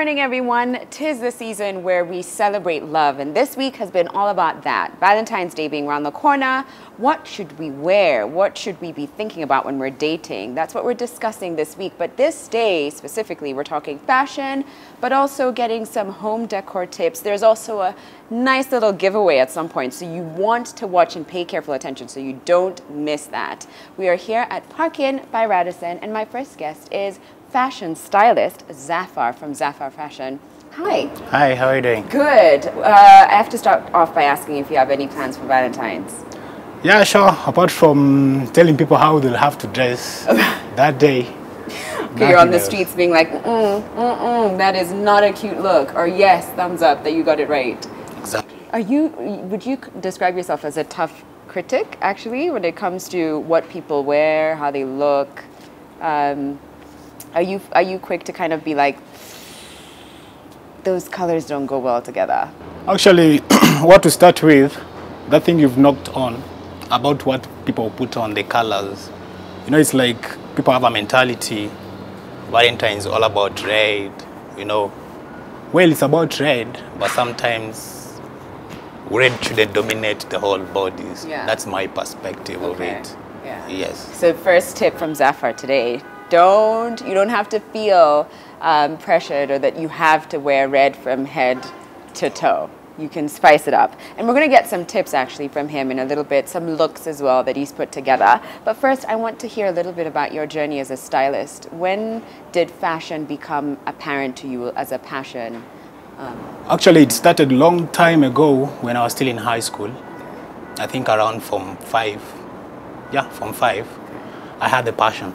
morning, everyone. 'Tis the season where we celebrate love, and this week has been all about that. Valentine's Day being around the corner. What should we wear? What should we be thinking about when we're dating? That's what we're discussing this week. But this day, specifically, we're talking fashion, but also getting some home decor tips. There's also a nice little giveaway at some point, so you want to watch and pay careful attention so you don't miss that. We are here at Park Inn by Radisson, and my first guest is fashion stylist Zafar from Zafar Fashion. Hi. Hi, how are you doing? Good. I have to start off by asking if you have any plans for Valentine's. Yeah, sure. Apart from telling people how they'll have to dress that day. Okay, you're on the streets being like, that is not a cute look, or yes, thumbs up that you got it right. Exactly. Would you describe yourself as a tough critic, actually, when it comes to what people wear, how they look? Are you quick to kind of be like, those colors don't go well together? Actually, what to start with, that thing you've knocked on about what people put on, the colors. You know, it's like people have a mentality. Valentine is all about red, you know. Well, it's about red, but sometimes red shouldn't dominate the whole bodies. Yeah. That's my perspective of it. Yeah. Yes. So first tip from Zafar today, you don't have to feel pressured or that you have to wear red from head to toe. You can spice it up. And we're going to get some tips actually from him in a little bit, some looks as well that he's put together. But first, I want to hear a little bit about your journey as a stylist. When did fashion become apparent to you as a passion? Actually, it started a long time ago when I was still in high school. I think around Form 5. Yeah, Form 5. I had the passion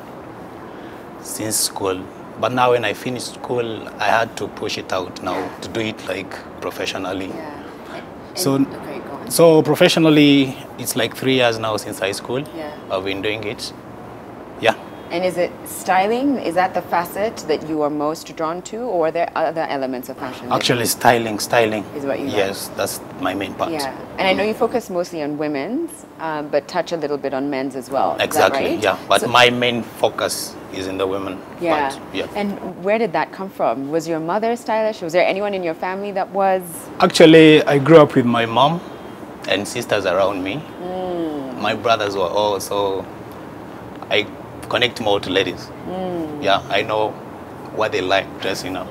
since school. But now when I finished school, I had to push it out now to do it like professionally. Yeah. Okay, go on. So professionally, it's like 3 years now since high school. Yeah. I've been doing it. Yeah. And is it styling? Is that the facet that you are most drawn to, or are there other elements of fashion? Actually, styling. Is what you like? Yes, that's my main part. Yeah. And I know you focus mostly on women's, but touch a little bit on men's as well. Exactly, is that right? yeah. But so, my main focus is in the women yeah. part. Yeah. And where did that come from? Was your mother stylish? Was there anyone in your family that was? Actually, I grew up with my mom and sisters around me. My brothers were also, I connect more to ladies. Yeah, I know what they like dressing up.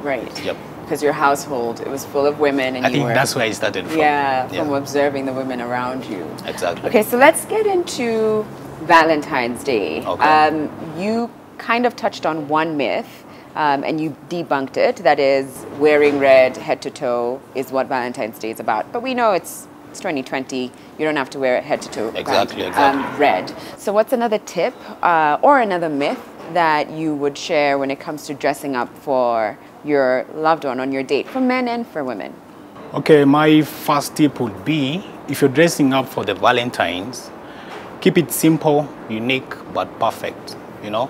Right. Yep. Because your household, it was full of women, and I think that's where I started from. Yeah, from observing the women around you. Exactly. Okay, so let's get into Valentine's Day. Okay. You kind of touched on one myth, and you debunked it. That is, wearing red head to toe is what Valentine's Day is about. But we know it's 2020. You don't have to wear it head to toe. Exactly. Red. So what's another tip or another myth that you would share when it comes to dressing up for your loved one on your date, for men and for women? Okay, my first tip would be, if you're dressing up for the Valentines, keep it simple, unique, but perfect, you know?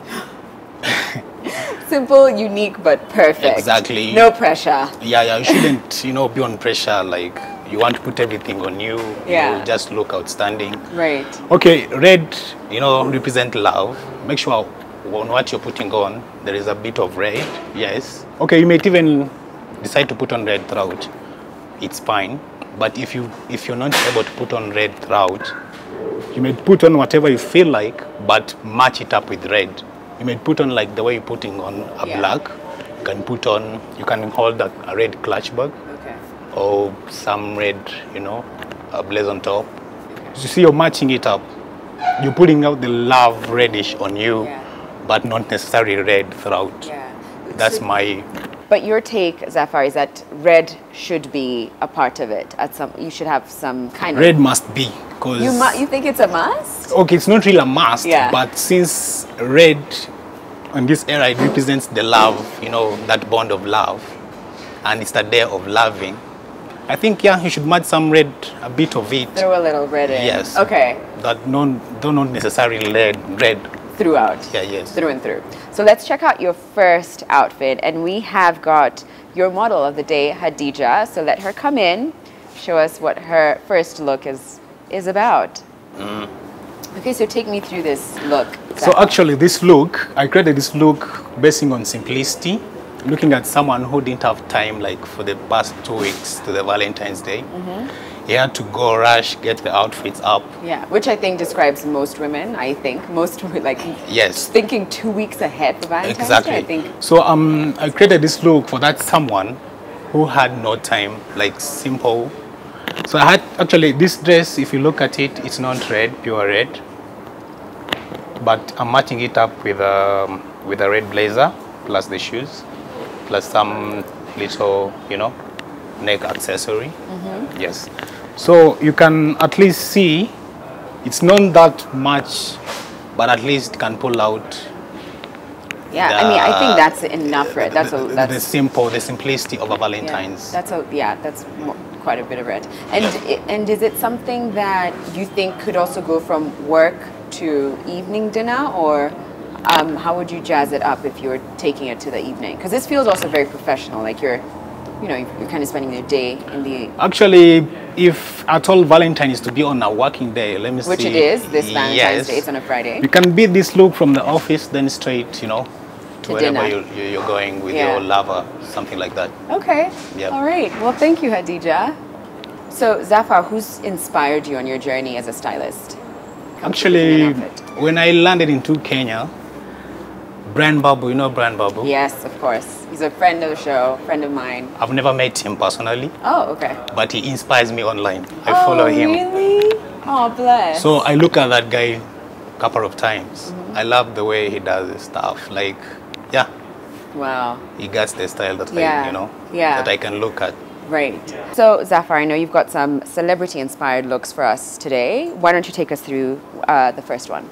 Simple, unique, but perfect. Exactly. No pressure. Yeah, you shouldn't, be on pressure, like you want to put everything on you, you just look outstanding. Right. Okay, red, represent love. Make sure on what you're putting on, there is a bit of red, yes. Okay, you may even decide to put on red throughout. It's fine. But if you're not able to put on red throughout, you may put on whatever you feel like, but match it up with red. You may put on like the way you're putting on a black. You can hold a red clutch bag. Okay. Or some red, a blaze on top. You see, you're matching it up. You're putting out the love reddish on you, but not necessarily red throughout. Yeah. That's my... But your take, Zafar, is that red should be a part of it. You should have some kind of... Red must be, because... You think it's a must? Okay, it's not really a must, but since red, in this era, it represents the love, that bond of love, and it's the day of loving, I think, you should match some red, a bit of it. Throw a little red in. Yes. Okay. That don't necessarily red. Throughout. Yeah, yes. Through and through. So let's check out your first outfit, and we have got your model of the day, Hadija. So let her come in, show us what her first look is about. Okay, so take me through this look. So actually this look, I created this look basing on simplicity looking at someone who didn't have time, like for the past 2 weeks to the Valentine's Day. He had to go rush, get the outfits up. Yeah, which I think describes most women. I think most like Yes. thinking 2 weeks ahead for Valentine's Exactly. Day. I think. So I created this look for that someone who had no time, like simple. So I had actually this dress. If you look at it, it's not red, pure red, but I'm matching it up with a red blazer plus the shoes, plus some little, neck accessory. Yes. So you can at least see it's not that much, but at least can pull out. Yeah, I mean, I think that's enough for it. That's the simplicity of a Valentine's. That's quite a bit of red. And is it something that you think could also go from work to evening dinner, or how would you jazz it up if you were taking it to the evening? Because this feels also very professional, like you're kind of spending your day in the... Actually, if at all Valentine is to be on a working day, let me see. Which it is, this Valentine's Day, it's on a Friday. You can beat this look from the office, then straight, to wherever you're going with your lover, something like that. Okay. Yep. All right. Well, thank you, Hadija. So, Zafar, who's inspired you on your journey as a stylist? Actually, when I landed into Kenya, Brian Babu, you know Brian Babu? Yes, of course. He's a friend of the show, friend of mine. I've never met him personally. Oh, okay. But he inspires me online. I follow him. Really? Oh, bless. So I look at that guy a couple of times. I love the way he does his stuff. Like, yeah. Wow. He gets the style that that I can look at. Right. So, Zafar, I know you've got some celebrity-inspired looks for us today. Why don't you take us through the first one?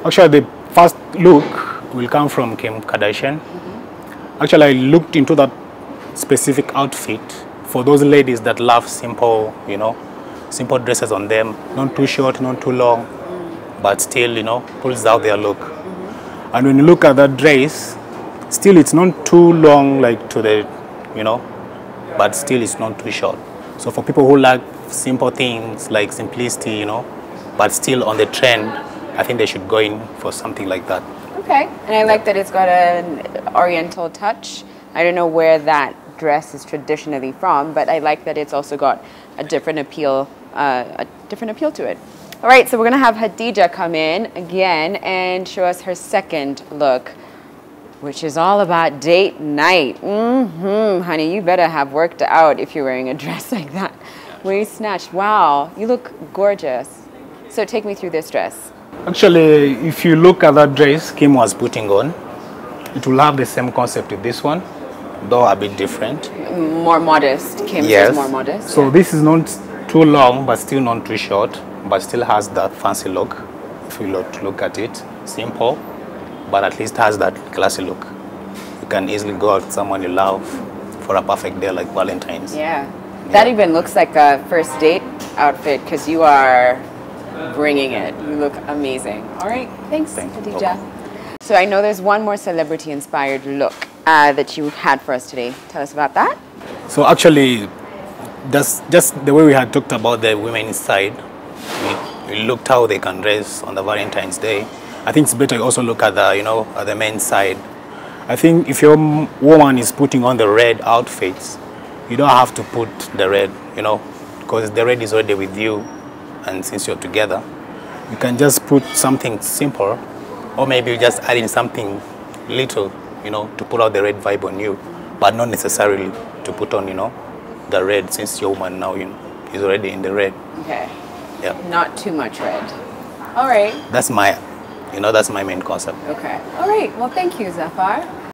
Actually, the first look will come from Kim Kardashian. Actually, I looked into that specific outfit for those ladies that love simple, simple dresses on them. Not too short, not too long, but still, pulls out their look. And when you look at that dress, still it's not too long, like to the, but still it's not too short. So for people who like simple things, like simplicity, but still on the trend, I think they should go in for something like that. Okay, and I like that it's got an oriental touch. I don't know where that dress is traditionally from, but I like that it's also got a different appeal to it. All right, so we're gonna have Hadija come in again and show us her second look, which is all about date night. Honey, you better have worked out if you're wearing a dress like that. Waist snatched. Wow, you look gorgeous. So take me through this dress. Actually, if you look at that dress Kim was putting on, it will have the same concept with this one, though a bit different. More modest. Kim's is more modest. So this is not too long, but still not too short, but still has that fancy look. If you look at it, simple, but at least has that classy look. You can easily go out with someone you love for a perfect day like Valentine's. Yeah. That even looks like a first date outfit because you are bringing it. You look amazing. All right. Thanks, Hadija. So I know there's one more celebrity-inspired look that you had for us today. Tell us about that. So actually, that's just the way we had talked about the women inside. We looked how they can dress on the Valentine's Day. I think it's better you also look at the, at the men's side. I think if your woman is putting on the red outfits, you don't have to put the red, because the red is already with you. And since you're together, you can just put something simple, or maybe just add in something little, to put out the red vibe on you, but not necessarily to put on, the red, since your woman now, is already in the red. Okay. Yeah. Not too much red. All right. That's my, that's my main concept. Okay. All right. Well, thank you, Zafar.